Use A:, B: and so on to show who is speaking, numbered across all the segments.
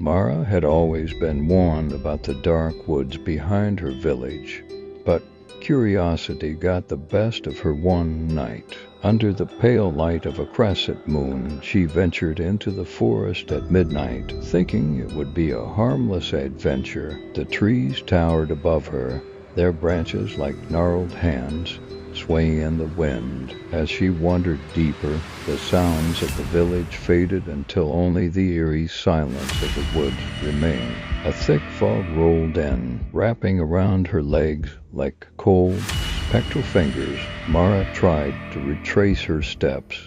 A: Mara had always been warned about the dark woods behind her village, but curiosity got the best of her one night. Under the pale light of a crescent moon, she ventured into the forest at midnight, thinking it would be a harmless adventure. The trees towered above her, their branches like gnarled hands swaying in the wind. As she wandered deeper, the sounds of the village faded until only the eerie silence of the woods remained. A thick fog rolled in, wrapping around her legs like cold, spectral fingers. Mara tried to retrace her steps,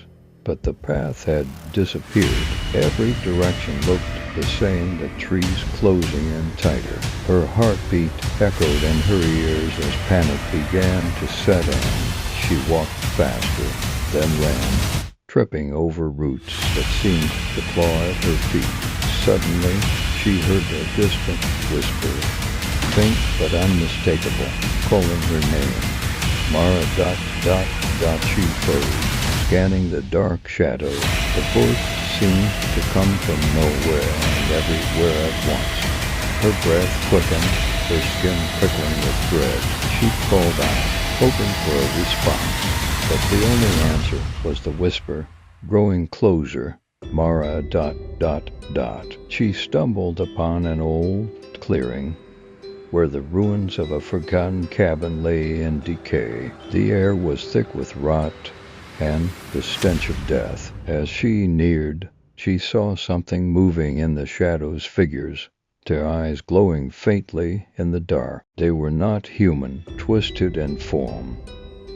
A: but the path had disappeared. Every direction looked the same, the trees closing in tighter. Her heartbeat echoed in her ears as panic began to set in. She walked faster, then ran, tripping over roots that seemed to claw at her feet. Suddenly, she heard a distant whisper, faint but unmistakable, calling her name. Mara ... She froze, scanning the dark shadows. The voice seemed to come from nowhere and everywhere at once. Her breath quickened, her skin prickling with dread. She called out, hoping for a response, but the only answer was the whisper, growing closer. Mara ... She stumbled upon an old clearing where the ruins of a forgotten cabin lay in decay. The air was thick with rot and the stench of death. As she neared, she saw something moving in the shadows, figures, their eyes glowing faintly in the dark. They were not human, twisted in form,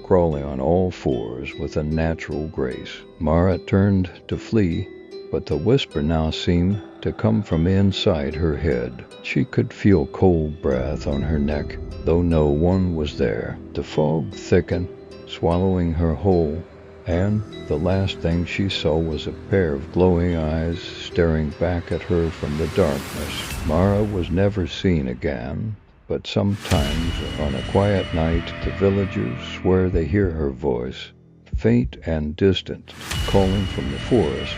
A: crawling on all fours with a natural grace. Mara turned to flee, but the whisper now seemed to come from inside her head. She could feel cold breath on her neck, though no one was there. The fog thickened, swallowing her whole, and the last thing she saw was a pair of glowing eyes staring back at her from the darkness. Mara was never seen again, but sometimes on a quiet night the villagers swear they hear her voice, faint and distant, calling from the forest.